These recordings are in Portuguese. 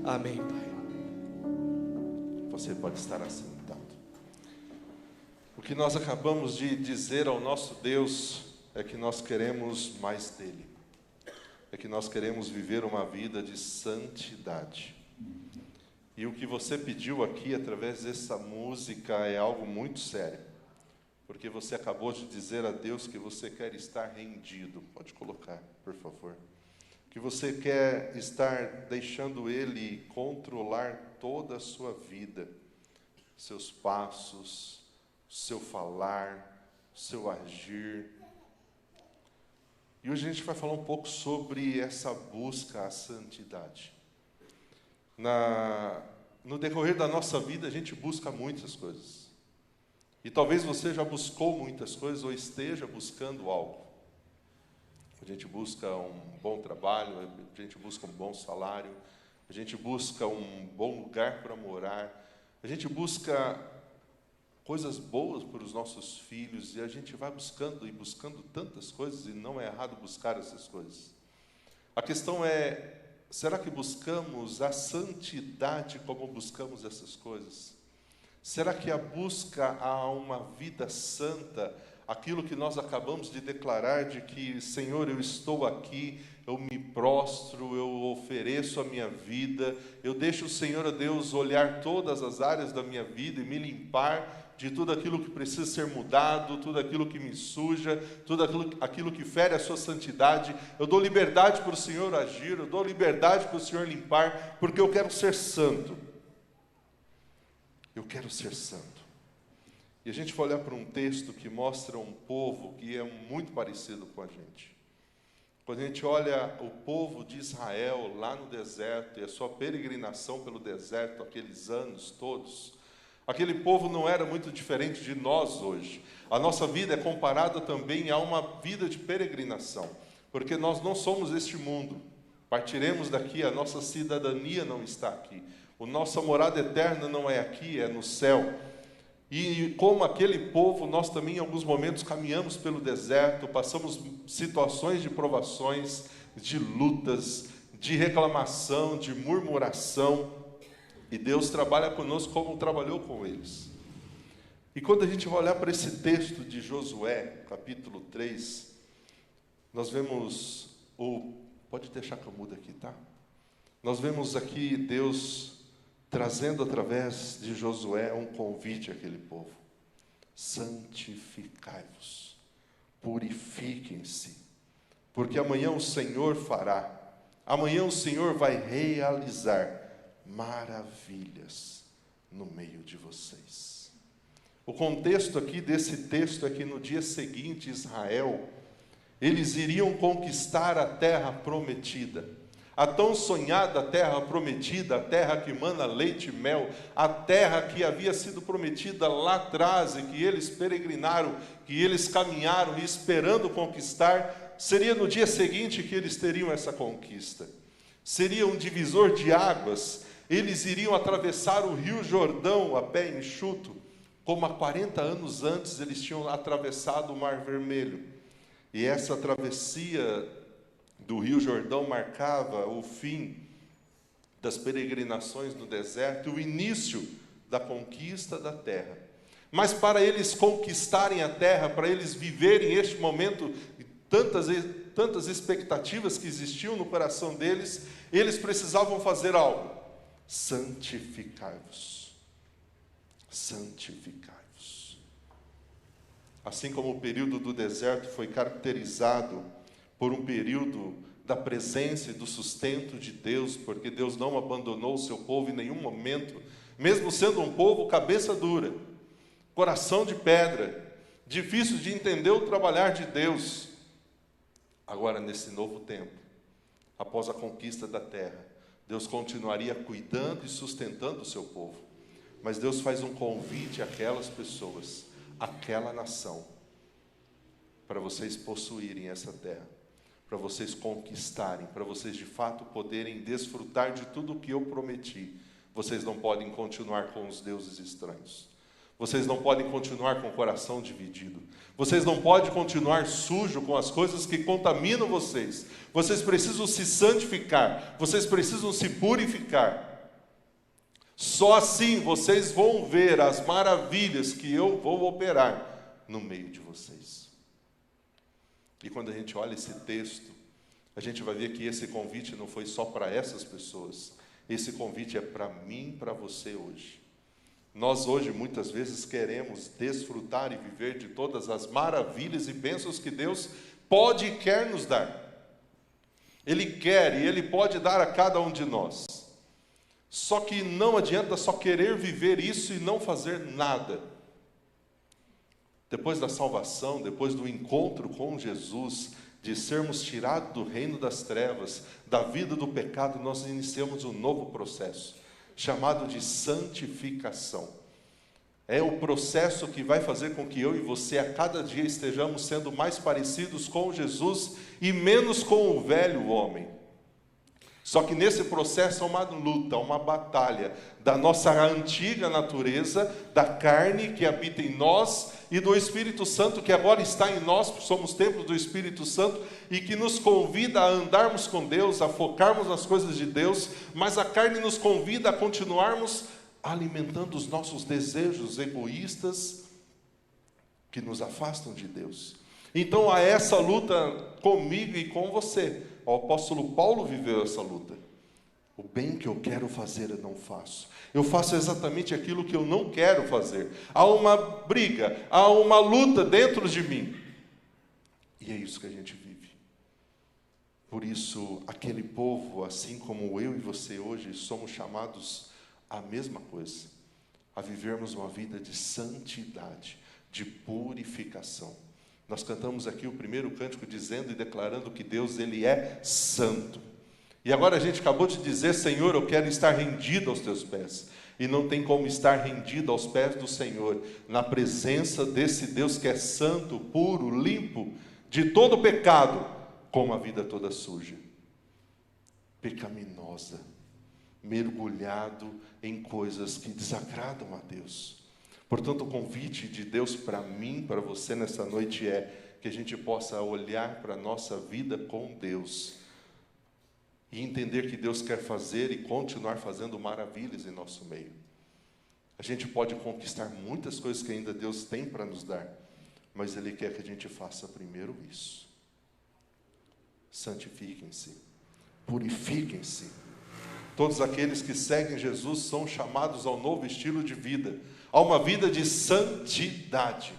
Amém, Pai. Você pode estar assentado. O que nós acabamos de dizer ao nosso Deus é que nós queremos mais dele. É que nós queremos viver uma vida de santidade. E o que você pediu aqui através dessa música é algo muito sério. Porque você acabou de dizer a Deus que você quer estar rendido. Pode colocar, por favor. Que você quer estar deixando Ele controlar toda a sua vida. Seus passos, seu falar, seu agir. E hoje a gente vai falar um pouco sobre essa busca à santidade. No decorrer da nossa vida, a gente busca muitas coisas. E talvez você já buscou muitas coisas ou esteja buscando algo. A gente busca um bom trabalho, a gente busca um bom salário, a gente busca um bom lugar para morar, a gente busca coisas boas para os nossos filhos, e a gente vai buscando e buscando tantas coisas, e não é errado buscar essas coisas. A questão é, será que buscamos a santidade como buscamos essas coisas? Será que a busca a uma vida santa, aquilo que nós acabamos de declarar, de que, Senhor, eu estou aqui, eu me prostro, eu ofereço a minha vida, eu deixo o Senhor, Deus, olhar todas as áreas da minha vida e me limpar de tudo aquilo que precisa ser mudado, tudo aquilo que me suja, tudo aquilo que fere a sua santidade. Eu dou liberdade para o Senhor agir, eu dou liberdade para o Senhor limpar, porque eu quero ser santo. Eu quero ser santo. E a gente vai olhar para um texto que mostra um povo que é muito parecido com a gente. Quando a gente olha o povo de Israel lá no deserto e a sua peregrinação pelo deserto, aqueles anos todos, aquele povo não era muito diferente de nós hoje. A nossa vida é comparada também a uma vida de peregrinação, porque nós não somos este mundo. Partiremos daqui, a nossa cidadania não está aqui. A nossa morada eterna não é aqui, é no céu. E como aquele povo, nós também em alguns momentos caminhamos pelo deserto, passamos situações de provações, de lutas, de reclamação, de murmuração. E Deus trabalha conosco como trabalhou com eles. E quando a gente vai olhar para esse texto de Josué, capítulo 3, nós vemos pode deixar que eu mude aqui, tá? Nós vemos aqui Deus trazendo através de Josué um convite àquele povo. Santificai-vos, purifiquem-se, porque amanhã o Senhor fará, amanhã o Senhor vai realizar maravilhas no meio de vocês. O contexto aqui desse texto é que no dia seguinte, Israel, eles iriam conquistar a terra prometida, a tão sonhada terra prometida, a terra que mana leite e mel, a terra que havia sido prometida lá atrás e que eles peregrinaram, que eles caminharam e esperando conquistar. Seria no dia seguinte que eles teriam essa conquista. Seria um divisor de águas. Eles iriam atravessar o rio Jordão a pé enxuto, como há 40 anos antes eles tinham atravessado o Mar Vermelho. E essa travessia do rio Jordão marcava o fim das peregrinações no deserto, o início da conquista da terra. Mas para eles conquistarem a terra, para eles viverem este momento, tantas expectativas que existiam no coração deles, eles precisavam fazer algo. Santificai-vos. Santificai-vos. Assim como o período do deserto foi caracterizado por um período da presença e do sustento de Deus, porque Deus não abandonou o seu povo em nenhum momento, mesmo sendo um povo cabeça dura, coração de pedra, difícil de entender o trabalhar de Deus. Agora, nesse novo tempo, após a conquista da terra, Deus continuaria cuidando e sustentando o seu povo, mas Deus faz um convite àquelas pessoas, àquela nação, para vocês possuírem essa terra, para vocês conquistarem, para vocês de fato poderem desfrutar de tudo o que eu prometi. Vocês não podem continuar com os deuses estranhos. Vocês não podem continuar com o coração dividido. Vocês não podem continuar sujo com as coisas que contaminam vocês. Vocês precisam se santificar. Vocês precisam se purificar. Só assim vocês vão ver as maravilhas que eu vou operar no meio de vocês. E quando a gente olha esse texto, a gente vai ver que esse convite não foi só para essas pessoas. Esse convite é para mim e para você hoje. Nós hoje muitas vezes queremos desfrutar e viver de todas as maravilhas e bênçãos que Deus pode e quer nos dar. Ele quer e Ele pode dar a cada um de nós. Só que não adianta só querer viver isso e não fazer nada. Depois da salvação, depois do encontro com Jesus, de sermos tirados do reino das trevas, da vida do pecado, nós iniciamos um novo processo, chamado de santificação. É o processo que vai fazer com que eu e você a cada dia estejamos sendo mais parecidos com Jesus e menos com o velho homem. Só que nesse processo é uma luta, uma batalha da nossa antiga natureza, da carne que habita em nós e do Espírito Santo que agora está em nós, somos templo do Espírito Santo e que nos convida a andarmos com Deus, a focarmos nas coisas de Deus, mas a carne nos convida a continuarmos alimentando os nossos desejos egoístas que nos afastam de Deus. Então há essa luta comigo e com você. O apóstolo Paulo viveu essa luta. O bem que eu quero fazer eu não faço. Eu faço exatamente aquilo que eu não quero fazer. Há uma briga, há uma luta dentro de mim. E é isso que a gente vive. Por isso, aquele povo, assim como eu e você hoje, somos chamados à mesma coisa. A vivermos uma vida de santidade, de purificação. Nós cantamos aqui o primeiro cântico dizendo e declarando que Deus, Ele é santo. E agora a gente acabou de dizer, Senhor, eu quero estar rendido aos Teus pés. E não tem como estar rendido aos pés do Senhor, na presença desse Deus que é santo, puro, limpo, de todo pecado, com uma vida toda suja, pecaminosa, mergulhado em coisas que desagradam a Deus. Portanto, o convite de Deus para mim, para você nessa noite é que a gente possa olhar para a nossa vida com Deus e entender que Deus quer fazer e continuar fazendo maravilhas em nosso meio. A gente pode conquistar muitas coisas que ainda Deus tem para nos dar, mas Ele quer que a gente faça primeiro isso. Santifiquem-se, purifiquem-se. Todos aqueles que seguem Jesus são chamados ao novo estilo de vida, a uma vida de santidade,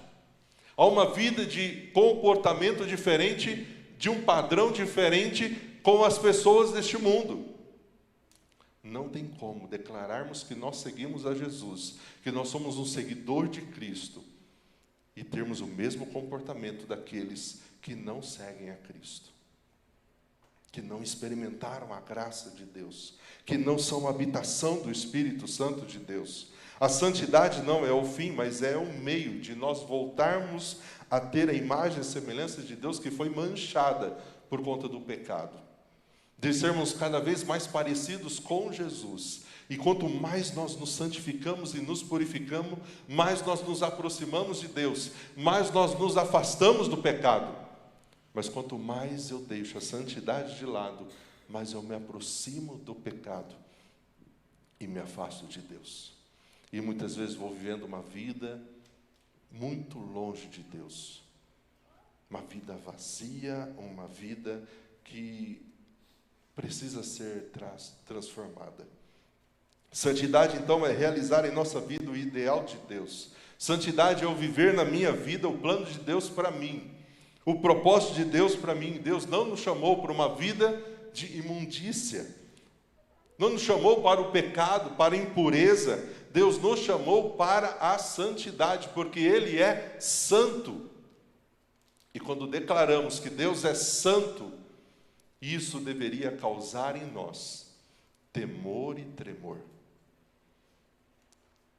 a uma vida de comportamento diferente, de um padrão diferente com as pessoas deste mundo. Não tem como declararmos que nós seguimos a Jesus, que nós somos um seguidor de Cristo, e termos o mesmo comportamento daqueles que não seguem a Cristo, que não experimentaram a graça de Deus, que não são a habitação do Espírito Santo de Deus. A santidade não é o fim, mas é o meio de nós voltarmos a ter a imagem e semelhança de Deus que foi manchada por conta do pecado. De sermos cada vez mais parecidos com Jesus. E quanto mais nós nos santificamos e nos purificamos, mais nós nos aproximamos de Deus, mais nós nos afastamos do pecado. Mas quanto mais eu deixo a santidade de lado, mais eu me aproximo do pecado e me afasto de Deus. E muitas vezes vou vivendo uma vida muito longe de Deus. Uma vida vazia, uma vida que precisa ser transformada. Santidade, então, é realizar em nossa vida o ideal de Deus. Santidade é eu viver na minha vida o plano de Deus para mim. O propósito de Deus para mim. Deus não nos chamou para uma vida de imundícia. Não nos chamou para o pecado, para a impureza. Deus nos chamou para a santidade, porque Ele é santo. E quando declaramos que Deus é santo, isso deveria causar em nós temor e tremor.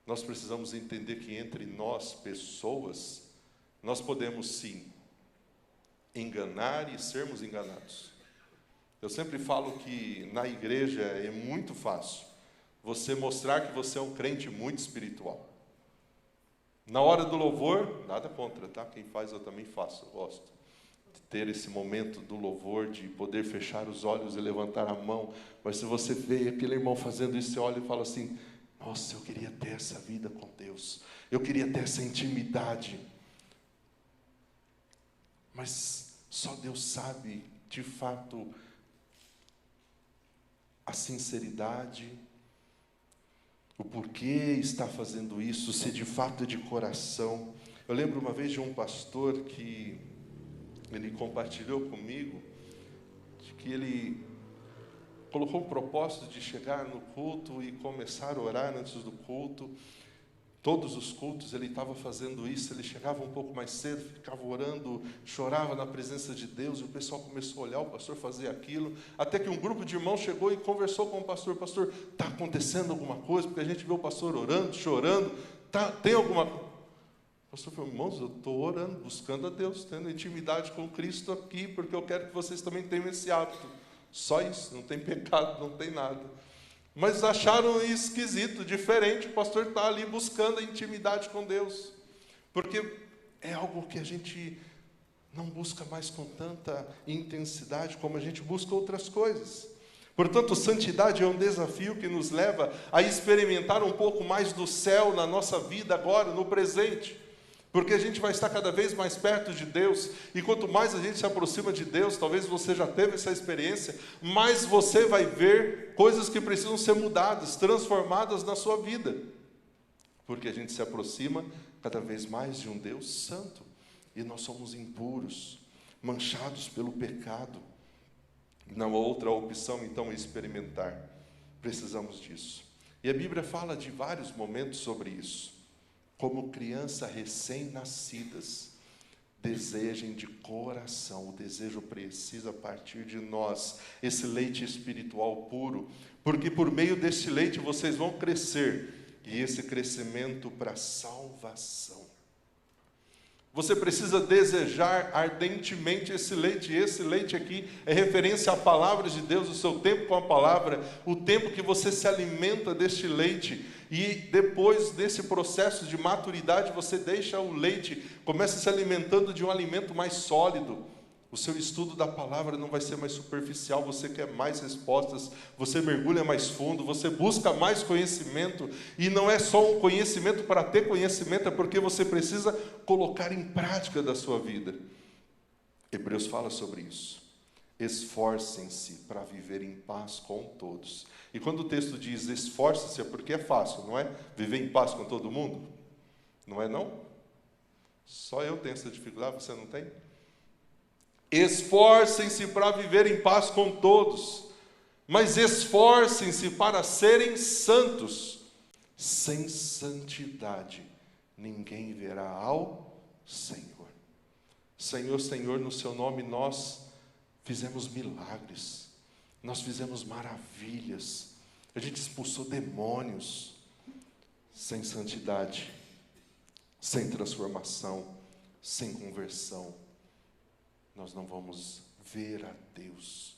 Nós precisamos entender que entre nós, pessoas, nós podemos sim enganar e sermos enganados. Eu sempre falo que na igreja é muito fácil você mostrar que você é um crente muito espiritual. Na hora do louvor, nada contra, tá? Quem faz eu também faço, eu gosto de ter esse momento do louvor, de poder fechar os olhos e levantar a mão. Mas se você vê aquele irmão fazendo isso, você olha e fala assim, Nossa, eu queria ter essa vida com Deus, eu queria ter essa intimidade. Mas só Deus sabe, de fato, a sinceridade, o porquê está fazendo isso, se de fato é de coração. Eu lembro uma vez de um pastor que ele compartilhou comigo, de que ele colocou o propósito de chegar no culto e começar a orar antes do culto. Todos os cultos ele estava fazendo isso, ele chegava um pouco mais cedo, ficava orando, chorava na presença de Deus, e o pessoal começou a olhar o pastor fazer aquilo, até que um grupo de irmãos chegou e conversou com o pastor: pastor, está acontecendo alguma coisa? Porque a gente vê o pastor orando, chorando, tem alguma coisa? O pastor falou: irmãos, eu estou orando, buscando a Deus, tendo intimidade com Cristo aqui, porque eu quero que vocês também tenham esse hábito. Só isso, não tem pecado, não tem nada. Mas acharam esquisito, diferente, o pastor está ali buscando a intimidade com Deus, porque é algo que a gente não busca mais com tanta intensidade como a gente busca outras coisas. Portanto, santidade é um desafio que nos leva a experimentar um pouco mais do céu na nossa vida agora, no presente. Porque a gente vai estar cada vez mais perto de Deus, e quanto mais a gente se aproxima de Deus, talvez você já teve essa experiência, mais você vai ver coisas que precisam ser mudadas, transformadas na sua vida. Porque a gente se aproxima cada vez mais de um Deus santo, e nós somos impuros, manchados pelo pecado. Não há outra opção, então, é experimentar. Precisamos disso. E a Bíblia fala de vários momentos sobre isso. Como crianças recém-nascidas, desejem de coração, o desejo precisa partir de nós, esse leite espiritual puro, porque por meio desse leite vocês vão crescer, e esse crescimento para a salvação. Você precisa desejar ardentemente esse leite, e esse leite aqui é referência à palavra de Deus, o seu tempo com a palavra, o tempo que você se alimenta deste leite, e depois desse processo de maturidade, você deixa o leite, começa se alimentando de um alimento mais sólido. O seu estudo da palavra não vai ser mais superficial, você quer mais respostas, você mergulha mais fundo, você busca mais conhecimento, e não é só um conhecimento para ter conhecimento, é porque você precisa colocar em prática da sua vida. Hebreus fala sobre isso. Esforcem-se para viver em paz com todos. E quando o texto diz esforce-se, é porque é fácil, não é? Viver em paz com todo mundo? Não é não? Só eu tenho essa dificuldade, você não tem? Esforcem-se para viver em paz com todos, mas esforcem-se para serem santos. Sem santidade, ninguém verá ao Senhor. Senhor, Senhor, no seu nome nós fizemos milagres, nós fizemos maravilhas, a gente expulsou demônios. Sem santidade, sem transformação, sem conversão, nós não vamos ver a Deus.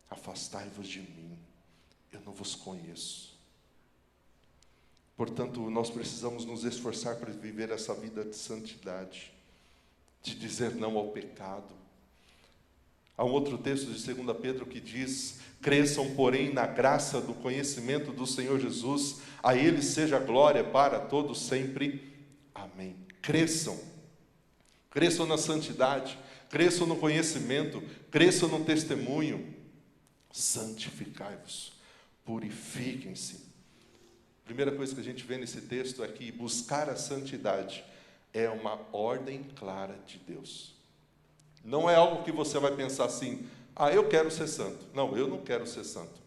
Afastai-vos de mim, eu não vos conheço. Portanto, nós precisamos nos esforçar para viver essa vida de santidade, de dizer não ao pecado. Há um outro texto de 2 Pedro que diz: cresçam, porém, na graça do conhecimento do Senhor Jesus, a Ele seja a glória para todos sempre. Amém. Cresçam na santidade, cresçam no conhecimento, cresçam no testemunho. Santificai-vos, purifiquem-se. Primeira coisa que a gente vê nesse texto é que buscar a santidade é uma ordem clara de Deus. Não é algo que você vai pensar assim: eu quero ser santo. Não, eu não quero ser santo.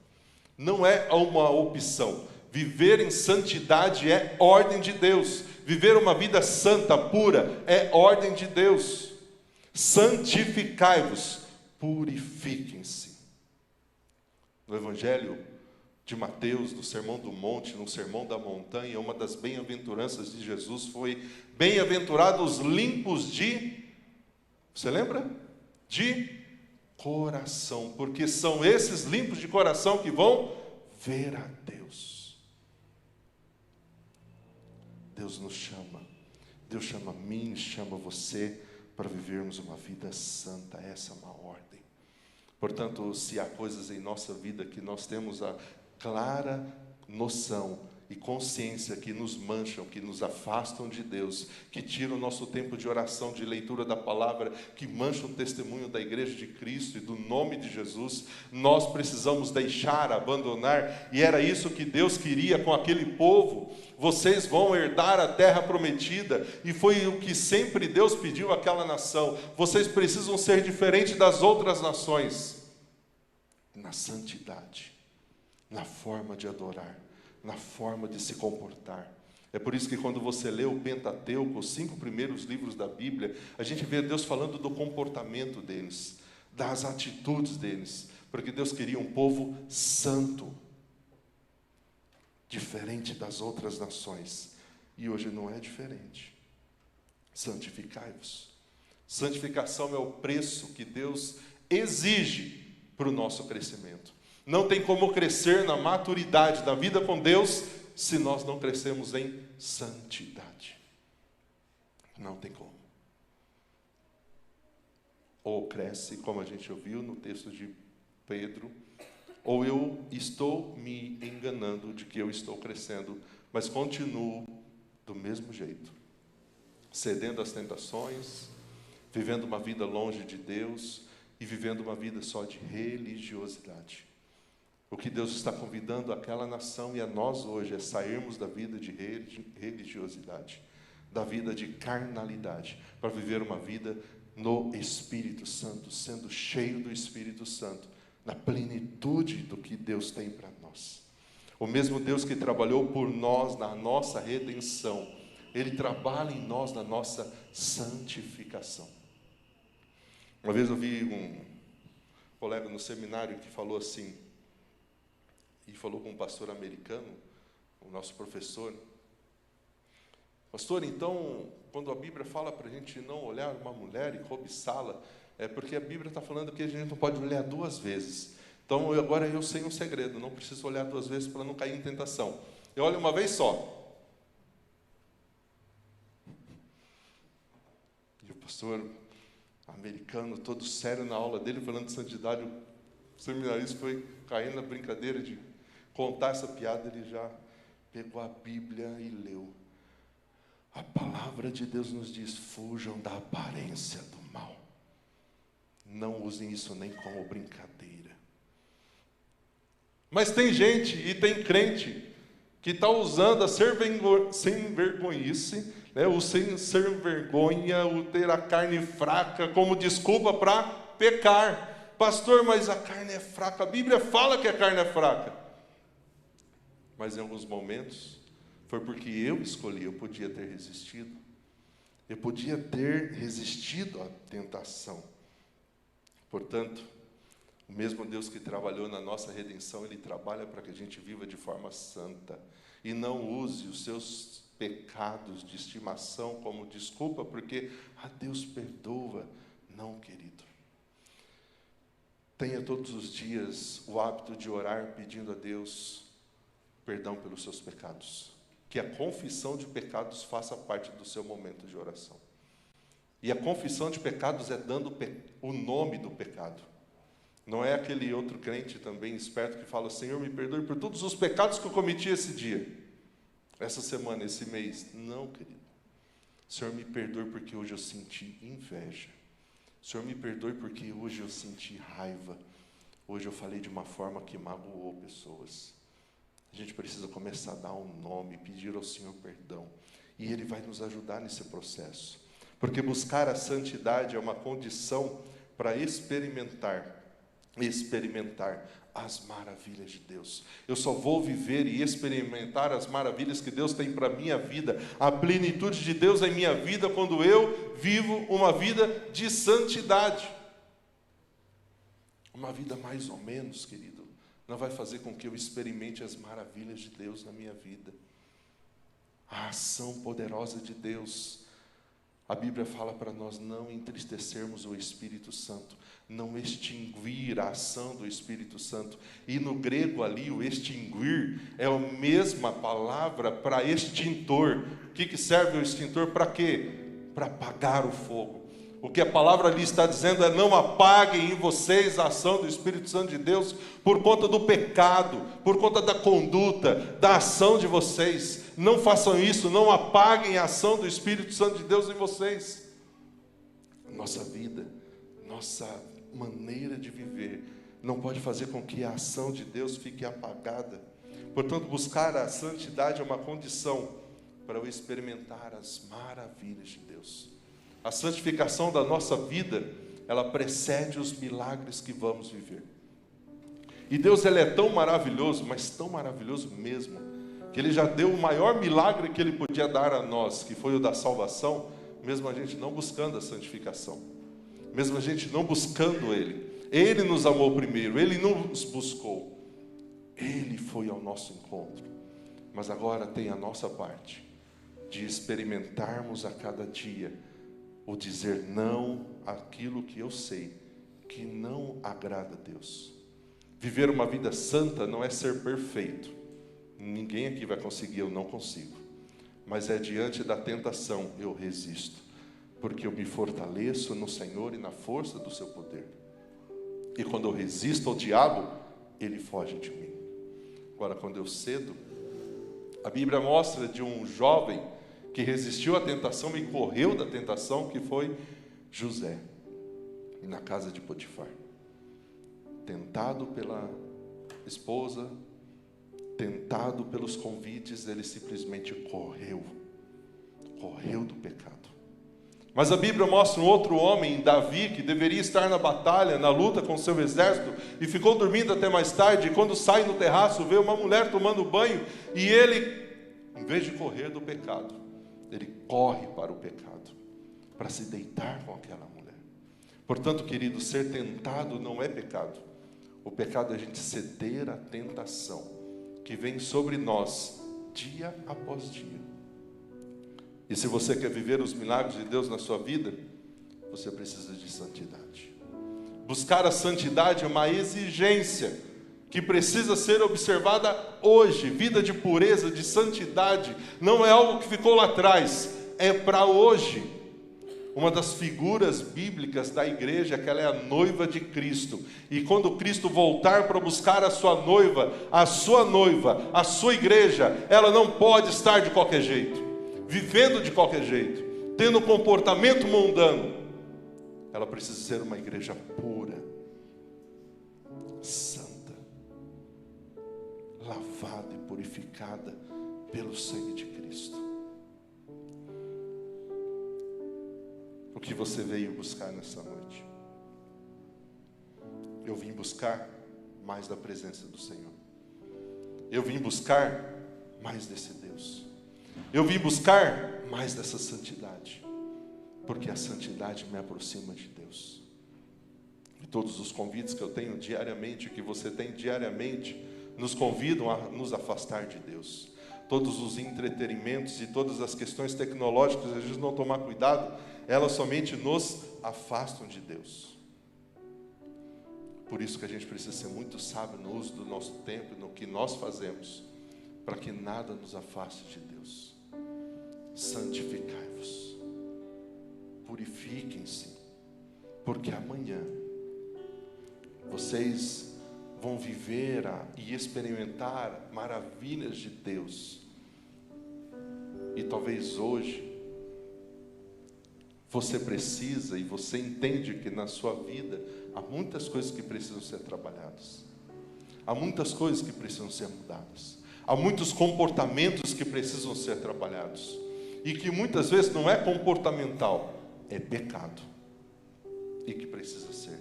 Não é uma opção. Viver em santidade é ordem de Deus. Viver uma vida santa, pura, é ordem de Deus. Santificai-vos, purifiquem-se. No Evangelho de Mateus, no Sermão do Monte, no Sermão da Montanha, uma das bem-aventuranças de Jesus foi: bem-aventurados limpos de... Você lembra? De coração, porque são esses limpos de coração que vão ver a Deus. Deus nos chama, Deus chama a mim, chama você para vivermos uma vida santa. Essa é uma ordem. Portanto, se há coisas em nossa vida que nós temos a clara noção e consciência que nos mancham, que nos afastam de Deus, que tiram o nosso tempo de oração, de leitura da palavra, que mancham o testemunho da igreja de Cristo e do nome de Jesus, nós precisamos deixar, abandonar, e era isso que Deus queria com aquele povo. Vocês vão herdar a terra prometida, e foi o que sempre Deus pediu àquela nação. Vocês precisam ser diferentes das outras nações, na santidade, na forma de adorar, na forma de se comportar. É por isso que quando você lê o Pentateuco, os 5 primeiros livros da Bíblia, a gente vê Deus falando do comportamento deles, das atitudes deles, porque Deus queria um povo santo, diferente das outras nações, e hoje não é diferente. Santificai-vos. Santificação é o preço que Deus exige para o nosso crescimento. Não tem como crescer na maturidade da vida com Deus se nós não crescemos em santidade. Não tem como. Ou cresce, como a gente ouviu no texto de Pedro, ou eu estou me enganando de que eu estou crescendo, mas continuo do mesmo jeito, cedendo às tentações, vivendo uma vida longe de Deus e vivendo uma vida só de religiosidade. O que Deus está convidando aquela nação e a nós hoje é sairmos da vida de religiosidade, da vida de carnalidade, para viver uma vida no Espírito Santo, sendo cheio do Espírito Santo, na plenitude do que Deus tem para nós. O mesmo Deus que trabalhou por nós na nossa redenção, Ele trabalha em nós na nossa santificação. Uma vez eu vi um colega no seminário que falou assim, e falou com um pastor americano, o nosso professor: pastor, então, quando a Bíblia fala para a gente não olhar uma mulher e cobiçá-la, é porque a Bíblia está falando que a gente não pode olhar 2 vezes. Então, agora eu sei um segredo, não preciso olhar 2 vezes para não cair em tentação. Eu olho uma vez só. E o pastor americano, todo sério na aula dele, falando de santidade, o seminarista foi caindo na brincadeira de contar essa piada, ele já pegou a Bíblia e leu. A palavra de Deus nos diz: fujam da aparência do mal. Não usem isso nem como brincadeira. Mas tem gente e tem crente que está usando a sem vergonhice, né, o sem vergonha, o ter a carne fraca como desculpa para pecar. Pastor, mas a carne é fraca. A Bíblia fala que a carne é fraca. Mas em alguns momentos, foi porque eu escolhi, eu podia ter resistido. Eu podia ter resistido à tentação. Portanto, o mesmo Deus que trabalhou na nossa redenção, Ele trabalha para que a gente viva de forma santa. E não use os seus pecados de estimação como desculpa, porque Deus perdoa. Não, querido. Tenha todos os dias o hábito de orar pedindo a Deus perdão pelos seus pecados. Que a confissão de pecados faça parte do seu momento de oração. E a confissão de pecados é dando o nome do pecado. Não é aquele outro crente também esperto que fala: Senhor, me perdoe por todos os pecados que eu cometi esse dia, essa semana, esse mês. Não, querido. Senhor, me perdoe porque hoje eu senti inveja. Senhor, me perdoe porque hoje eu senti raiva. Hoje eu falei de uma forma que magoou pessoas. A gente precisa começar a dar um nome, pedir ao Senhor perdão. E Ele vai nos ajudar nesse processo. Porque buscar a santidade é uma condição para experimentar as maravilhas de Deus. Eu só vou viver e experimentar as maravilhas que Deus tem para a minha vida, a plenitude de Deus em minha vida, quando eu vivo uma vida de santidade. Uma vida mais ou menos, querido, não vai fazer com que eu experimente as maravilhas de Deus na minha vida. A ação poderosa de Deus. A Bíblia fala para nós não entristecermos o Espírito Santo, não extinguir a ação do Espírito Santo. E no grego ali, o extinguir é a mesma palavra para extintor. O que serve o extintor? Para quê? Para apagar o fogo. O que a palavra ali está dizendo é: não apaguem em vocês a ação do Espírito Santo de Deus por conta do pecado, por conta da conduta, da ação de vocês. Não façam isso, não apaguem a ação do Espírito Santo de Deus em vocês. Nossa vida, nossa maneira de viver não pode fazer com que a ação de Deus fique apagada. Portanto, buscar a santidade é uma condição para eu experimentar as maravilhas de Deus. A santificação da nossa vida, ela precede os milagres que vamos viver. E Deus, ele é tão maravilhoso, mas tão maravilhoso mesmo, que ele já deu o maior milagre que ele podia dar a nós, que foi o da salvação, mesmo a gente não buscando a santificação, mesmo a gente não buscando ele. Ele nos amou primeiro, ele nos buscou, ele foi ao nosso encontro. Mas agora tem a nossa parte, de experimentarmos a cada dia o dizer não àquilo que eu sei que não agrada a Deus. Viver uma vida santa não é ser perfeito. Ninguém aqui vai conseguir, eu não consigo. Mas é diante da tentação eu resisto, porque eu me fortaleço no Senhor e na força do seu poder. E quando eu resisto ao diabo, ele foge de mim. Agora, quando eu cedo, a Bíblia mostra de um jovem que resistiu à tentação e correu da tentação, que foi José, na casa de Potifar. Tentado pela esposa, tentado pelos convites, ele simplesmente correu do pecado. Mas a Bíblia mostra um outro homem, Davi, que deveria estar na batalha, na luta com seu exército, e ficou dormindo até mais tarde, e quando sai no terraço, vê uma mulher tomando banho, e ele, em vez de correr do pecado, ele corre para o pecado, para se deitar com aquela mulher. Portanto, querido, ser tentado não é pecado. O pecado é a gente ceder à tentação que vem sobre nós, dia após dia. E se você quer viver os milagres de Deus na sua vida, você precisa de santidade. Buscar a santidade é uma exigência que precisa ser observada hoje. Vida de pureza, de santidade, não é algo que ficou lá atrás, é para hoje. Uma das figuras bíblicas da igreja é que ela é a noiva de Cristo. E quando Cristo voltar para buscar a sua noiva, a sua igreja, ela não pode estar de qualquer jeito, vivendo de qualquer jeito, tendo um comportamento mundano. Ela precisa ser uma igreja pura, santa, lavada e purificada pelo sangue de Cristo. O que você veio buscar nessa noite? Eu vim buscar mais da presença do Senhor. Eu vim buscar mais desse Deus. Eu vim buscar mais dessa santidade, porque a santidade me aproxima de Deus. E todos os convites que eu tenho diariamente, que você tem diariamente, nos convidam a nos afastar de Deus. Todos os entretenimentos e todas as questões tecnológicas, se a gente não tomar cuidado, elas somente nos afastam de Deus. Por isso que a gente precisa ser muito sábio no uso do nosso tempo, no que nós fazemos, para que nada nos afaste de Deus. Santificai-vos, purifiquem-se, porque amanhã vocês vão viver e experimentar maravilhas de Deus. E talvez hoje você precisa e você entende que na sua vida há muitas coisas que precisam ser trabalhadas, há muitas coisas que precisam ser mudadas, há muitos comportamentos que precisam ser trabalhados, e que muitas vezes não é comportamental, é pecado, e que precisa ser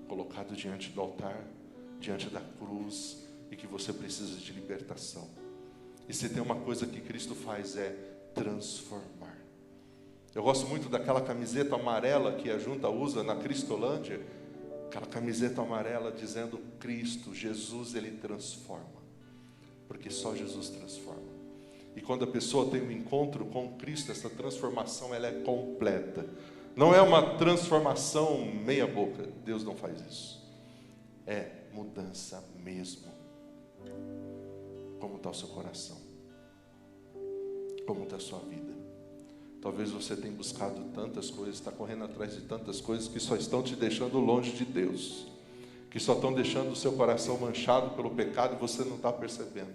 colocado diante do altar, diante da cruz, e que você precisa de libertação. E se tem uma coisa que Cristo faz, é transformar. Eu gosto muito daquela camiseta amarela que a Junta usa na Cristolândia, aquela camiseta amarela dizendo Cristo, Jesus, Ele transforma, porque só Jesus transforma. E quando a pessoa tem um encontro com Cristo, essa transformação ela é completa. Não é uma transformação meia boca, Deus não faz isso. É mudança mesmo. Como está o seu coração? Como está a sua vida? Talvez você tenha buscado tantas coisas, está correndo atrás de tantas coisas que só estão te deixando longe de Deus, que só estão deixando o seu coração manchado pelo pecado e você não está percebendo.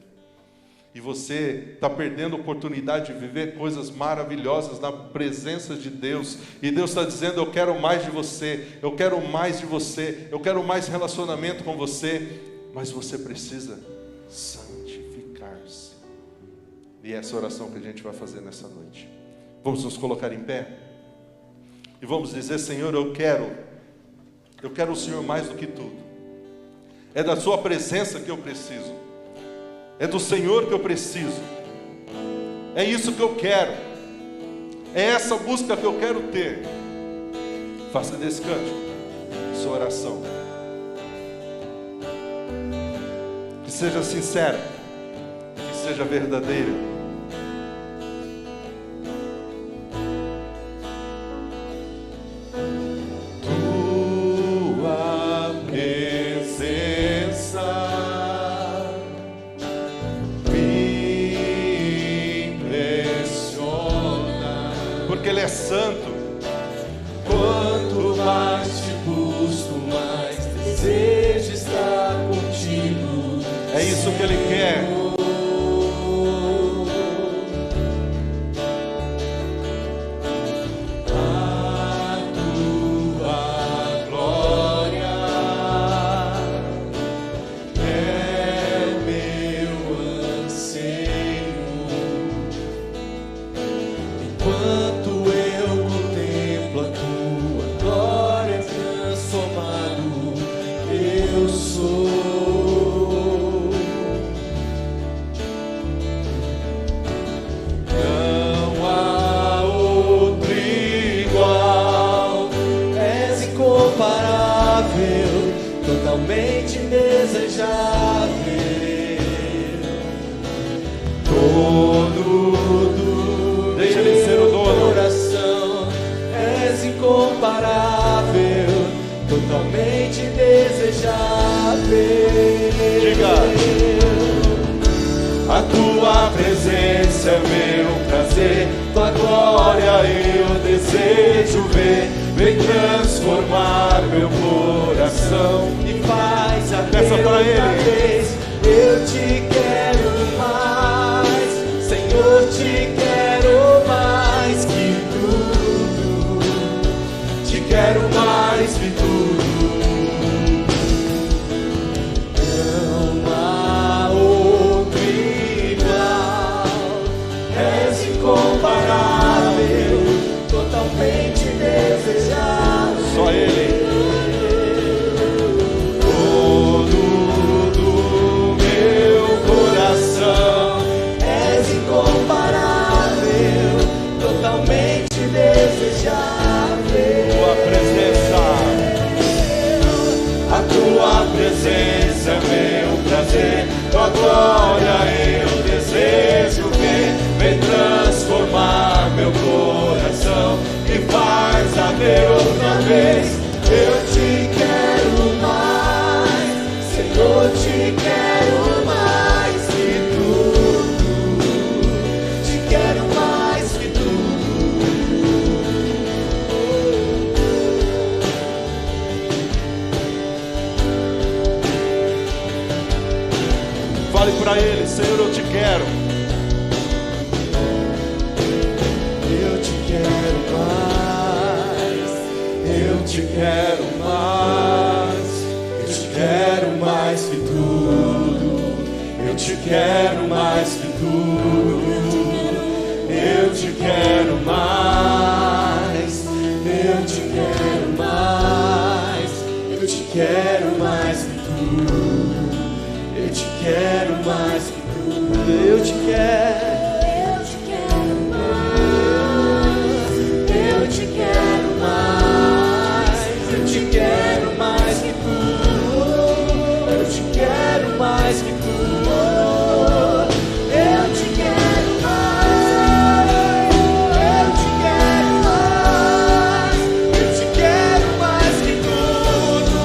E você está perdendo a oportunidade de viver coisas maravilhosas na presença de Deus. E Deus está dizendo: eu quero mais de você, eu quero mais de você, eu quero mais relacionamento com você. Mas você precisa santificar-se. E é essa oração que a gente vai fazer nessa noite. Vamos nos colocar em pé e vamos dizer: Senhor, eu quero o Senhor mais do que tudo. É da sua presença que eu preciso, é do Senhor que eu preciso, é isso que eu quero, é essa busca que eu quero ter. Faça desse cântico sua oração, que seja sincera, que seja verdadeira. Ele é santo. Quanto mais te busco, mais desejo estar contigo. É isso que Ele quer. A tua glória é meu anseio. Enquanto a tua glória transformado eu sou. Não há outro igual, és incomparável, totalmente desejável. Todo do Deixa Ele ser o dono. Incomparável, totalmente desejável. Diga: a tua presença é meu prazer, tua glória eu desejo ver. Vem transformar meu coração e faz a Peça pra Ele. vez. Eu te quero mais, Senhor, te quero mais que tudo. Te quero mais que tudo. Não há outro igual, és incomparável, totalmente desejável. Só Ele. Todo do meu coração, és incomparável, totalmente desejável. Tua presença. A tua presença é meu prazer, tua glória eu desejo ver. Vem transformar meu coração e faz haver outra vez. Eu te quero mais, Senhor, te quero mais que tudo. Te quero mais que tudo. Fale para Ele: Senhor, eu te quero. Eu te quero mais, eu te quero mais, eu te quero mais que tudo, eu te quero mais que tudo, eu te quero mais, eu te quero mais, eu te quero mais que tudo, eu te quero mais que tudo, eu te quero. Eu te quero mais, eu te quero mais que tudo, eu te quero mais que tudo, eu te quero mais, eu te quero mais, eu te quero mais que tudo,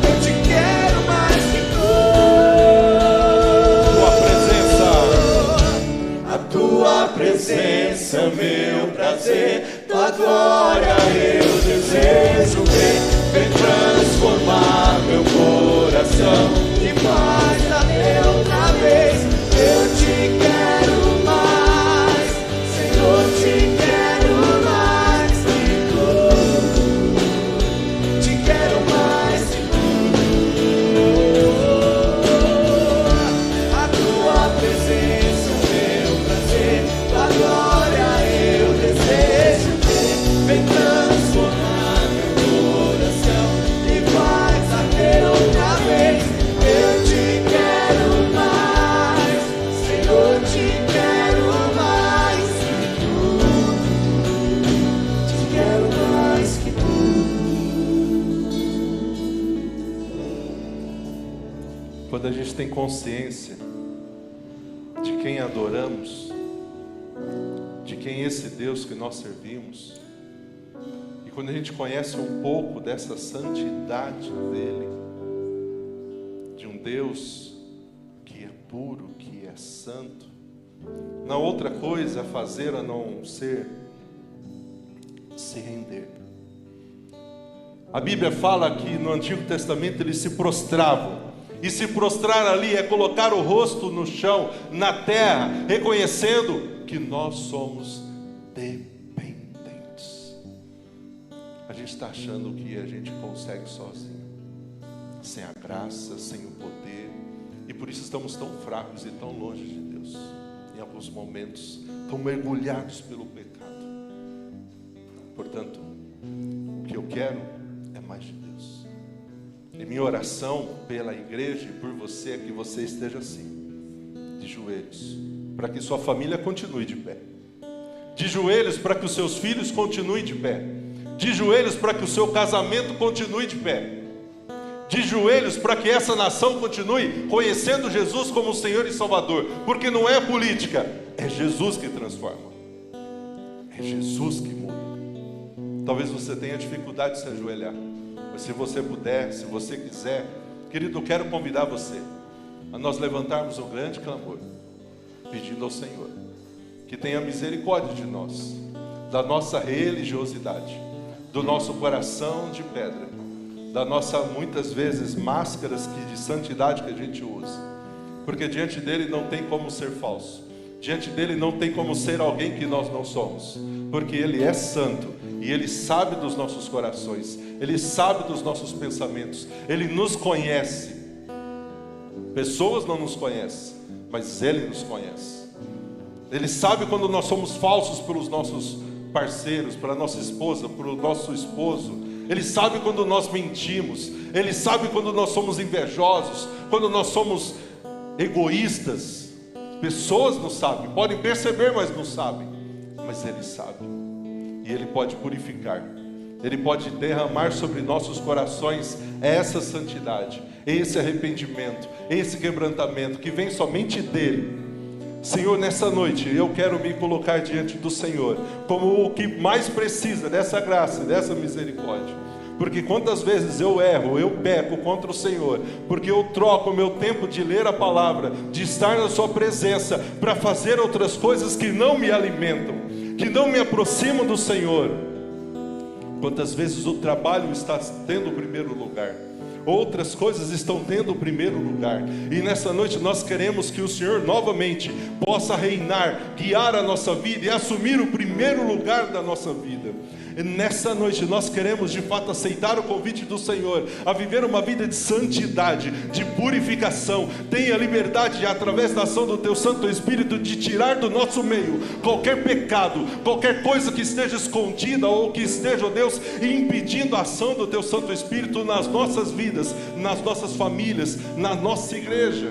eu te quero mais que tudo. Tua presença. A presença é o meu prazer, tua glória eu desejo ver. Vem transformar meu coração e faz a outra vez. Eu te quero mais, Senhor, te quero mais que tudo. Te quero mais que tudo. A tua presença é o meu prazer, tua glória eu desejo ver. Vem transformar meu coração e faz até outra vez. Eu te quero mais, Senhor, te quero mais que tudo. Te quero mais que tudo. Quando a gente tem consciência de quem adoramos, de quem é esse Deus que nós servimos, e quando a gente conhece um pouco dessa santidade dele, de um Deus que é puro, que é santo, não há outra coisa a fazer a não ser se render. A Bíblia fala que no Antigo Testamento eles se prostravam. E se prostrar ali é colocar o rosto no chão, na terra, reconhecendo que nós somos dependentes. A gente está achando que a gente consegue sozinho, sem a graça, sem o poder, e por isso estamos tão fracos e tão longe de Deus. Em alguns momentos, tão mergulhados pelo pecado. Portanto, o que eu quero é mais de Deus. E minha oração pela igreja e por você é que você esteja assim, de joelhos, para que sua família continue de pé, de joelhos para que os seus filhos continuem de pé, de joelhos para que o seu casamento continue de pé, de joelhos para que essa nação continue conhecendo Jesus como Senhor e Salvador, porque não é a política, é Jesus que transforma, é Jesus que muda. Talvez você tenha dificuldade de se ajoelhar, mas se você puder, se você quiser, querido, eu quero convidar você a nós levantarmos um grande clamor, pedindo ao Senhor que tenha misericórdia de nós, da nossa religiosidade, do nosso coração de pedra, da nossa, muitas vezes, máscaras de santidade que a gente usa, porque diante dele não tem como ser falso, diante dele não tem como ser alguém que nós não somos, porque ele é santo e ele sabe dos nossos corações, ele sabe dos nossos pensamentos, ele nos conhece. Pessoas não nos conhecem, mas ele nos conhece. Ele sabe quando nós somos falsos pelos nossos parceiros, para nossa esposa, para o nosso esposo. Ele sabe quando nós mentimos, ele sabe quando nós somos invejosos, quando nós somos egoístas. Pessoas não sabem, podem perceber, mas não sabem, mas ele sabe, e ele pode purificar, ele pode derramar sobre nossos corações essa santidade, esse arrependimento, esse quebrantamento que vem somente dele. Senhor, nessa noite eu quero me colocar diante do Senhor como o que mais precisa dessa graça, dessa misericórdia, porque quantas vezes eu erro, eu peco contra o Senhor, porque eu troco o meu tempo de ler a palavra, de estar na sua presença, para fazer outras coisas que não me alimentam, que não me aproximam do Senhor. Quantas vezes o trabalho está tendo o primeiro lugar, outras coisas estão tendo o primeiro lugar, e nessa noite nós queremos que o Senhor novamente possa reinar, guiar a nossa vida e assumir o primeiro lugar da nossa vida. E nessa noite nós queremos de fato aceitar o convite do Senhor a viver uma vida de santidade, de purificação. Tenha liberdade, através da ação do Teu Santo Espírito, de tirar do nosso meio qualquer pecado, qualquer coisa que esteja escondida ou que esteja, ó Deus, impedindo a ação do Teu Santo Espírito nas nossas vidas, nas nossas famílias, na nossa igreja.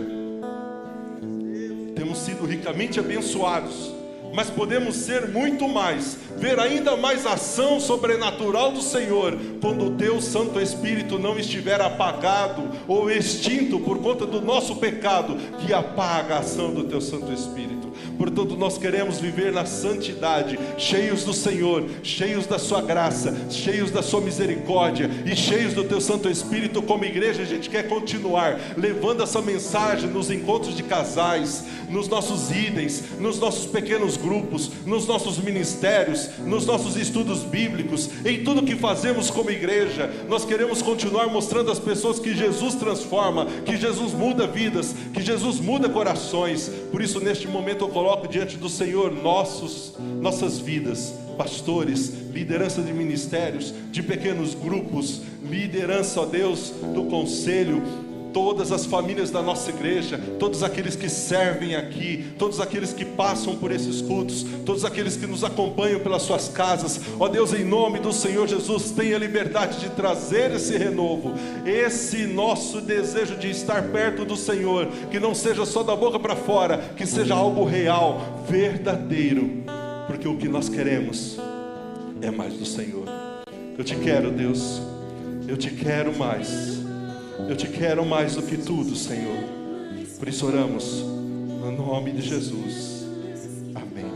Temos sido ricamente abençoados, mas podemos ser muito mais, ver ainda mais ação sobrenatural do Senhor, quando o Teu Santo Espírito não estiver apagado ou extinto por conta do nosso pecado, que apaga a ação do Teu Santo Espírito. Portanto, nós queremos viver na santidade, cheios do Senhor, cheios da Sua graça, cheios da Sua misericórdia e cheios do Teu Santo Espírito. Como igreja, a gente quer continuar levando essa mensagem nos encontros de casais, nos nossos idens, nos nossos pequenos grupos, nos nossos ministérios, nos nossos estudos bíblicos, em tudo que fazemos como igreja. Nós queremos continuar mostrando às pessoas que Jesus transforma, que Jesus muda vidas, que Jesus muda corações. Por isso, neste momento, eu coloco diante do Senhor nossas vidas, pastores, liderança de ministérios, de pequenos grupos, liderança, ó Deus, do conselho, todas as famílias da nossa igreja, todos aqueles que servem aqui, todos aqueles que passam por esses cultos, todos aqueles que nos acompanham pelas suas casas. Ó Deus, em nome do Senhor Jesus, tenha a liberdade de trazer esse renovo, esse nosso desejo de estar perto do Senhor, que não seja só da boca para fora, que seja algo real, verdadeiro, porque o que nós queremos é mais do Senhor. Eu te quero, Deus, eu te quero mais. Eu te quero mais do que tudo, Senhor. Por isso oramos no nome de Jesus. Amém.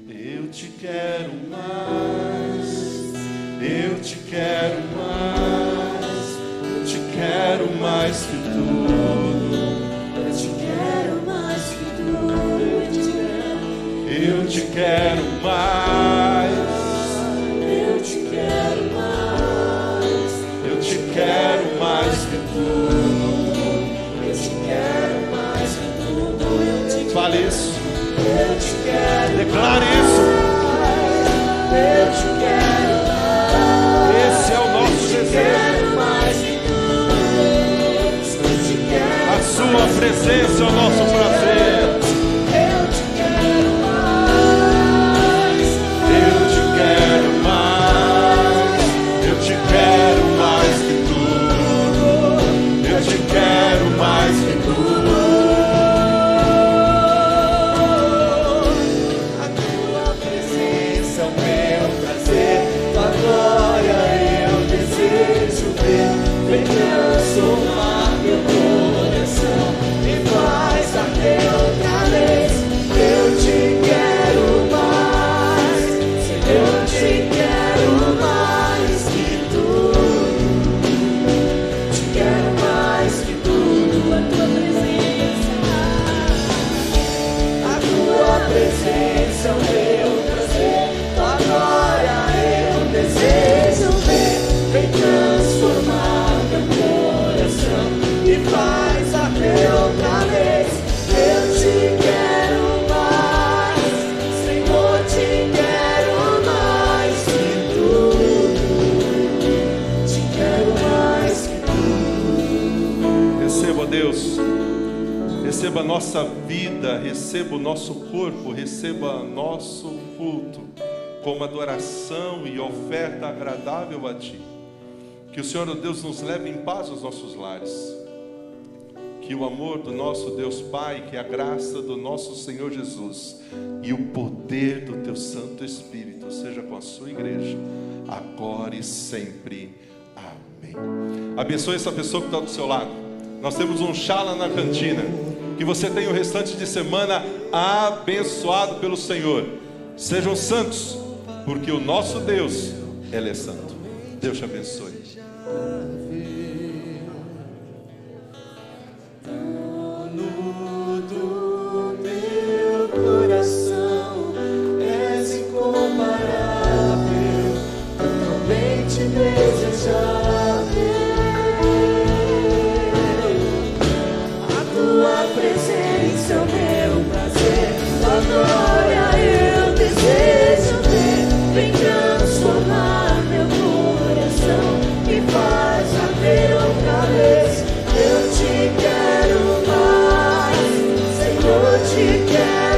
Eu te quero mais. Eu te quero mais. Eu te quero mais que tudo. Eu te quero mais que tudo. Eu te quero mais. Eu te quero mais. Eu te quero mais que tudo. Eu te quero mais que tudo. Eu te Fale isso. Eu te quero. Declare isso. Eu te quero mais. Esse é o nosso desejo. Quero mais que tudo. Eu te quero. A sua presença é o nosso prazer. Eu te quero mais. Eu te quero mais. Eu te quero mais que tudo. Eu te quero mais que tudo. A tua presença é o meu prazer. Tua glória eu desejo ver. Vem transformar meu coração e faz arder outra vez. Eu te quero mais. Eu te quero mais que tudo. Te quero mais que tudo. A tua presença. A tua presença é o meu prazer. Tua glória eu desejo ver. Vem transformar meu coração e faz arder outra vez. Eu te quero mais, Senhor, te quero mais que tudo. Te quero mais que Receba, Deus. Receba a nossa vida, receba o nosso corpo, receba nosso culto como adoração e oferta agradável a Ti. Que o Senhor, Deus, nos leve em paz aos nossos lares. Que o amor do nosso Deus Pai, que a graça do nosso Senhor Jesus e o poder do Teu Santo Espírito seja com a sua igreja, agora e sempre. Amém. Abençoe essa pessoa que está do seu lado. Nós temos um chá lá na cantina. Que você tenha o restante de semana abençoado pelo Senhor. Sejam santos, porque o nosso Deus, Ele é santo. Deus te abençoe. do meu coração. És incomparável, totalmente desejável. A tua presença é o meu prazer, tua glória eu desejo ver. Vem transformar meu coração e faz arder outra vez. Eu te quero mais, Senhor, te quero.